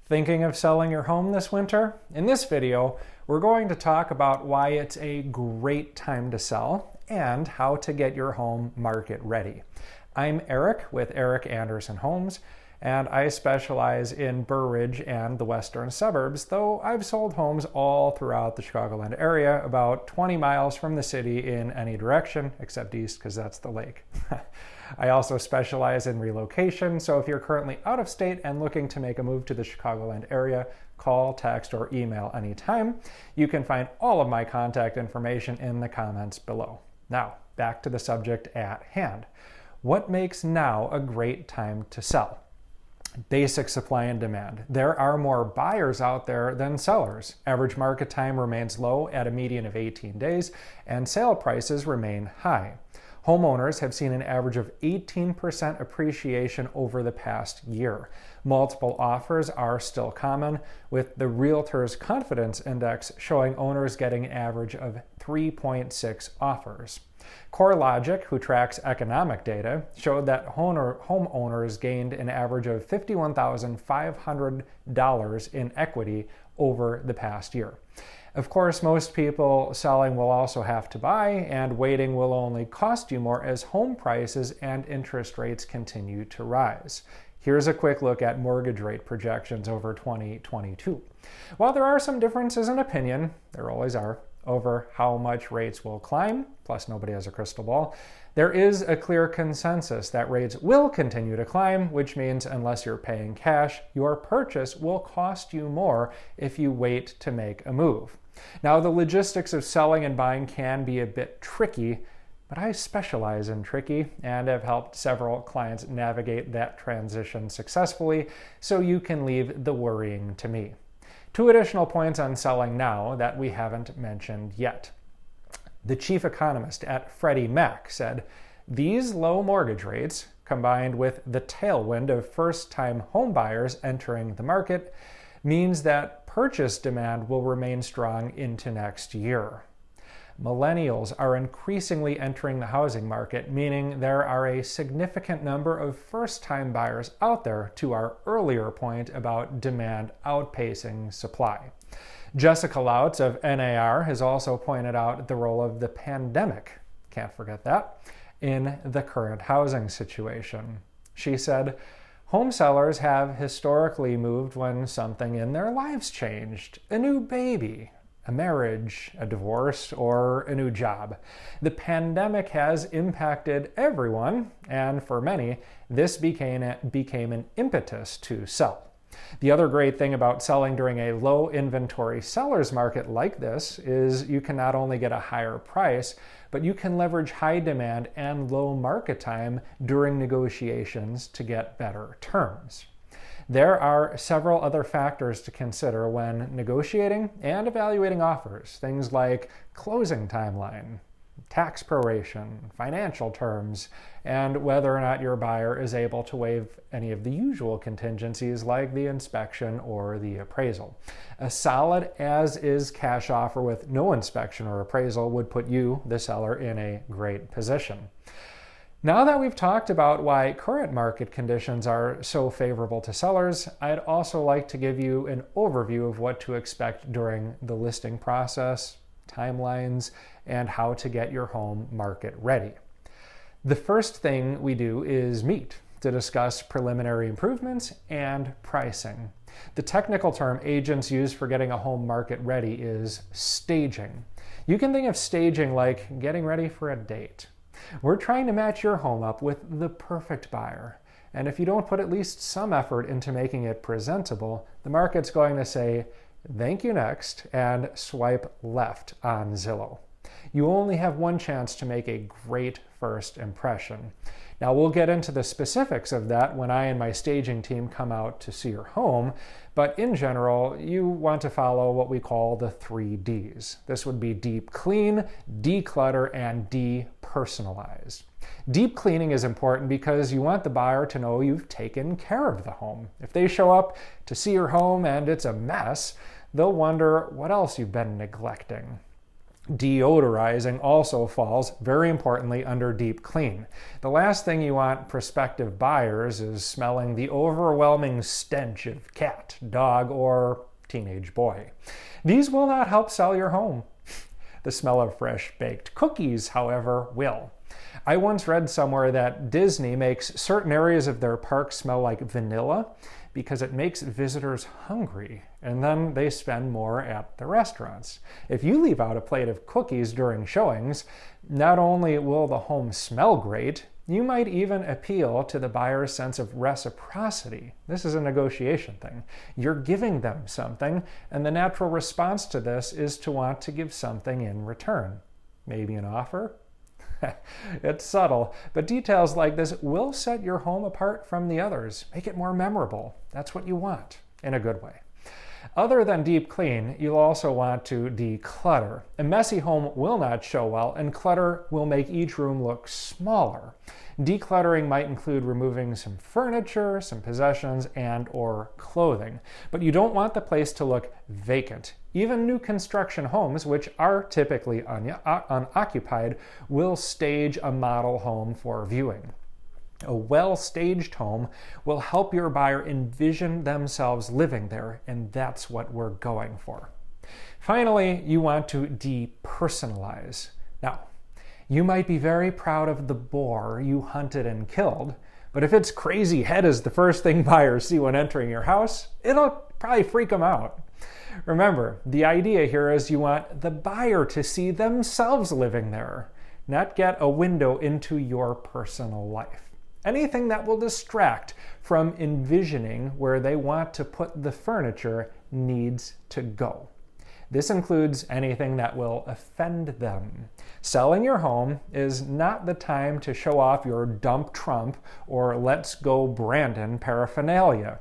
Thinking of selling your home this winter? In this video, we're going to talk about why it's a great time to sell and how to get your home market ready. I'm Eric with Andersen Homes, and I specialize in Burr Ridge and the western suburbs, though I've sold homes all throughout the Chicagoland area, about 20 miles from the city in any direction, except east because that's the lake. I also specialize in relocation, so if you're currently out of state and looking to make a move to the Chicagoland area, call, text, or email anytime. You can find all of my contact information in the comments below. Now, back to the subject at hand. What makes now a great time to sell? Basic supply and demand. There are more buyers out there than sellers. Average market time remains low at a median of 18 days, and sale prices remain high. Homeowners have seen an average of 18% appreciation over the past year. Multiple offers are still common, with the Realtor's Confidence Index showing owners getting an average of 3.6 offers. CoreLogic, who tracks economic data, showed that homeowners gained an average of $51,500 in equity over the past year. Of course, most people selling will also have to buy, and waiting will only cost you more as home prices and interest rates continue to rise. Here's a quick look at mortgage rate projections over 2022. While there are some differences in opinion, there always are, over how much rates will climb, plus nobody has a crystal ball, there is a clear consensus that rates will continue to climb, which means unless you're paying cash, your purchase will cost you more if you wait to make a move. Now, the logistics of selling and buying can be a bit tricky, but I specialize in tricky and have helped several clients navigate that transition successfully, so you can leave the worrying to me. Two additional points on selling now that we haven't mentioned yet. The chief economist at Freddie Mac said, "These low mortgage rates, combined with the tailwind of first-time home buyers entering the market, means that purchase demand will remain strong into next year. Millennials are increasingly entering the housing market, meaning there are a significant number of first-time buyers out there, to our earlier point about demand outpacing supply." Jessica Lautz of NAR has also pointed out the role of the pandemic, can't forget that, in the current housing situation. She said, "Home sellers have historically moved when something in their lives changed, a new baby, a marriage, a divorce, or a new job. The pandemic has impacted everyone, and for many, this became an impetus to sell." The other great thing about selling during a low inventory seller's market like this is you can not only get a higher price, but you can leverage high demand and low market time during negotiations to get better terms. There are several other factors to consider when negotiating and evaluating offers, things like closing timeline, tax proration, financial terms, and whether or not your buyer is able to waive any of the usual contingencies like the inspection or the appraisal. A solid as-is cash offer with no inspection or appraisal would put you, the seller, in a great position. Now that we've talked about why current market conditions are so favorable to sellers, I'd also like to give you an overview of what to expect during the listing process, timelines, and how to get your home market ready. The first thing we do is meet to discuss preliminary improvements and pricing. The technical term agents use for getting a home market ready is staging. You can think of staging like getting ready for a date. We're trying to match your home up with the perfect buyer. And if you don't put at least some effort into making it presentable, the market's going to say, "Thank you, next," and swipe left on Zillow. You only have one chance to make a great first impression. Now, we'll get into the specifics of that when I and my staging team come out to see your home, but in general, you want to follow what we call the 3 Ds. This would be deep clean, declutter, and de-personalize. Deep cleaning is important because you want the buyer to know you've taken care of the home. If they show up to see your home and it's a mess, they'll wonder what else you've been neglecting. Deodorizing also falls, very importantly, under deep clean. The last thing you want prospective buyers is smelling the overwhelming stench of cat, dog, or teenage boy. These will not help sell your home. The smell of fresh baked cookies, however, will. I once read somewhere that Disney makes certain areas of their park smell like vanilla because it makes visitors hungry, and then they spend more at the restaurants. If you leave out a plate of cookies during showings, not only will the home smell great, you might even appeal to the buyer's sense of reciprocity. This is a negotiation thing. You're giving them something, and the natural response to this is to want to give something in return. Maybe an offer? It's subtle, but details like this will set your home apart from the others, make it more memorable. That's what you want, in a good way. Other than deep clean, you'll also want to declutter. A messy home will not show well, and clutter will make each room look smaller. Decluttering might include removing some furniture, some possessions, and/or clothing. But you don't want the place to look vacant. Even new construction homes, which are typically unoccupied, will stage a model home for viewing. A well-staged home will help your buyer envision themselves living there, and that's what we're going for. Finally, you want to de-personalize. Now, you might be very proud of the boar you hunted and killed, but if its crazy head is the first thing buyers see when entering your house, it'll probably freak them out. Remember, the idea here is you want the buyer to see themselves living there, not get a window into your personal life. Anything that will distract from envisioning where they want to put the furniture needs to go. This includes anything that will offend them. Selling your home is not the time to show off your dump Trump or let's go Brandon paraphernalia.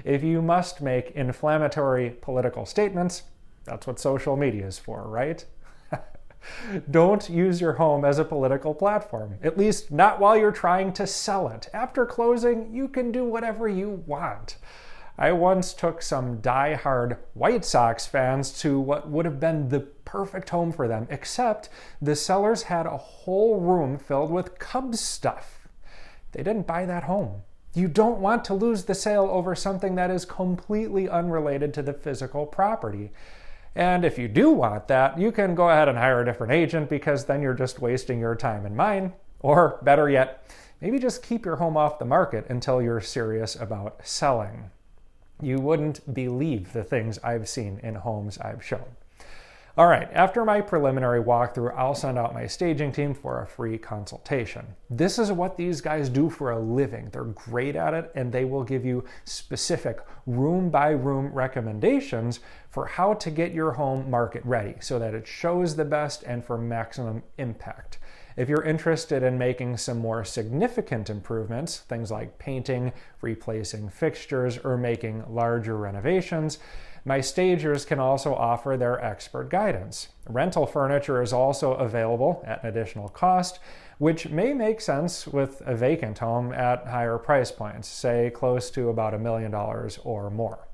If you must make inflammatory political statements, that's what social media is for, right? Don't use your home as a political platform, at least not while you're trying to sell it. After closing, you can do whatever you want. I once took some die-hard White Sox fans to what would have been the perfect home for them, except the sellers had a whole room filled with Cubs stuff. They didn't buy that home. You don't want to lose the sale over something that is completely unrelated to the physical property. And if you do want that, you can go ahead and hire a different agent because then you're just wasting your time and mine. Or better yet, maybe just keep your home off the market until you're serious about selling. You wouldn't believe the things I've seen in homes I've shown. All right, after my preliminary walkthrough, I'll send out my staging team for a free consultation. This is what these guys do for a living. They're great at it, and they will give you specific room-by-room recommendations for how to get your home market ready so that it shows the best and for maximum impact. If you're interested in making some more significant improvements, things like painting, replacing fixtures, or making larger renovations, my stagers can also offer their expert guidance. Rental furniture is also available at an additional cost, which may make sense with a vacant home at higher price points, say close to about $1 million or more.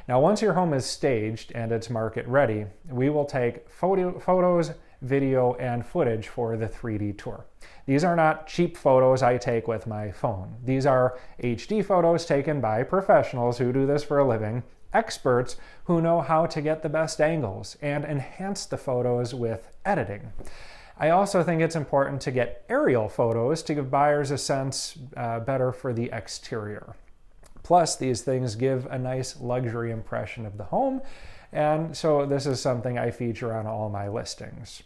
Now, once your home is staged and it's market ready, we will take photos, video, and footage for the 3D tour. These are not cheap photos I take with my phone. These are HD photos taken by professionals who do this for a living, experts who know how to get the best angles and enhance the photos with editing. I also think it's important to get aerial photos to give buyers a sense better for the exterior. Plus, these things give a nice luxury impression of the home, and so this is something I feature on all my listings.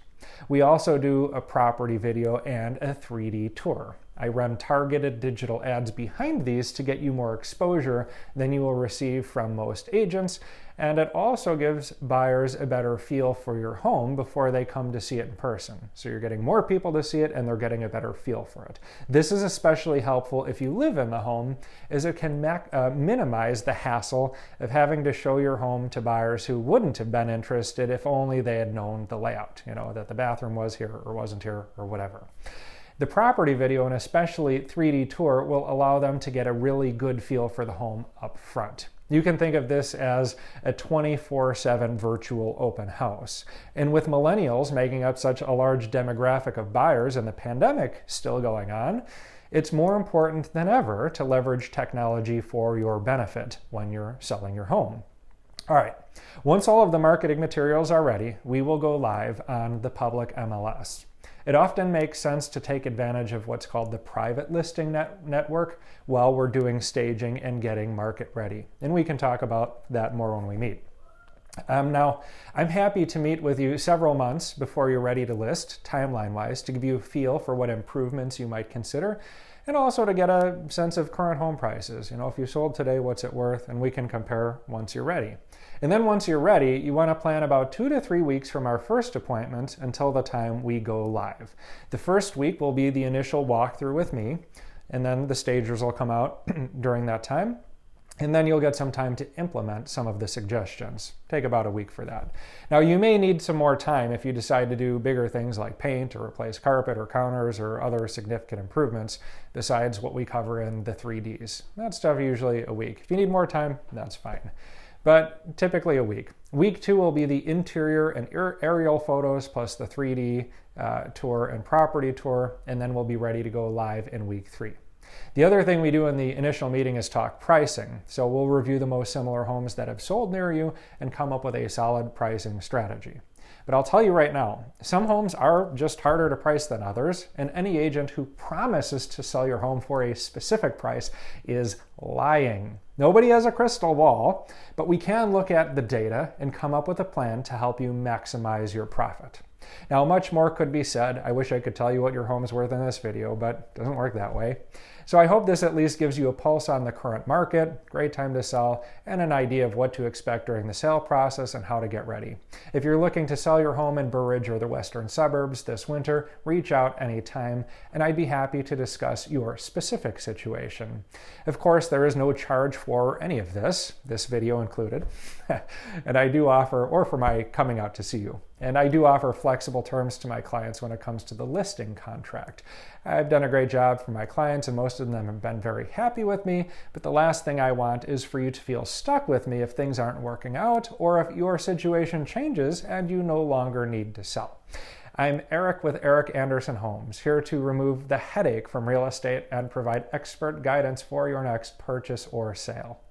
We also do a property video and a 3D tour. I run targeted digital ads behind these to get you more exposure than you will receive from most agents, and it also gives buyers a better feel for your home before they come to see it in person. So you're getting more people to see it and they're getting a better feel for it. This is especially helpful if you live in the home, as it can minimize the hassle of having to show your home to buyers who wouldn't have been interested if only they had known the layout, that the bathroom was here or wasn't here or whatever. The property video, and especially 3D tour, will allow them to get a really good feel for the home up front. You can think of this as a 24/7 virtual open house. And with millennials making up such a large demographic of buyers and the pandemic still going on, it's more important than ever to leverage technology for your benefit when you're selling your home. All right, once all of the marketing materials are ready, we will go live on the public MLS. It often makes sense to take advantage of what's called the private listing network while we're doing staging and getting market ready. And we can talk about that more when we meet. Now, I'm happy to meet with you several months before you're ready to list, timeline-wise, to give you a feel for what improvements you might consider, and also to get a sense of current home prices. If you sold today, what's it worth? And we can compare once you're ready. And then once you're ready, you want to plan about 2 to 3 weeks from our first appointment until the time we go live. The first week will be the initial walkthrough with me, and then the stagers will come out during that time. And then you'll get some time to implement some of the suggestions. Take about a week for that. Now, you may need some more time if you decide to do bigger things like paint or replace carpet or counters or other significant improvements besides what we cover in the 3Ds. That stuff usually a week. If you need more time, that's fine. But typically a week. Week 2 will be the interior and aerial photos plus the 3D tour and property tour, and then we'll be ready to go live in week 3. The other thing we do in the initial meeting is talk pricing. So we'll review the most similar homes that have sold near you and come up with a solid pricing strategy. But I'll tell you right now, some homes are just harder to price than others, and any agent who promises to sell your home for a specific price is lying. Nobody has a crystal ball, but we can look at the data and come up with a plan to help you maximize your profit. Now, much more could be said. I wish I could tell you what your home is worth in this video, but it doesn't work that way. So I hope this at least gives you a pulse on the current market, great time to sell, and an idea of what to expect during the sale process and how to get ready. If you're looking to sell your home in Burridge or the western suburbs this winter, reach out anytime, and I'd be happy to discuss your specific situation. Of course, there is no charge for any of this video included, and I do offer, or for my coming out to see you. And I do offer flexible terms to my clients when it comes to the listing contract. I've done a great job for my clients, and most of them have been very happy with me, but the last thing I want is for you to feel stuck with me if things aren't working out or if your situation changes and you no longer need to sell. I'm Eric with Andersen Homes, here to remove the headache from real estate and provide expert guidance for your next purchase or sale.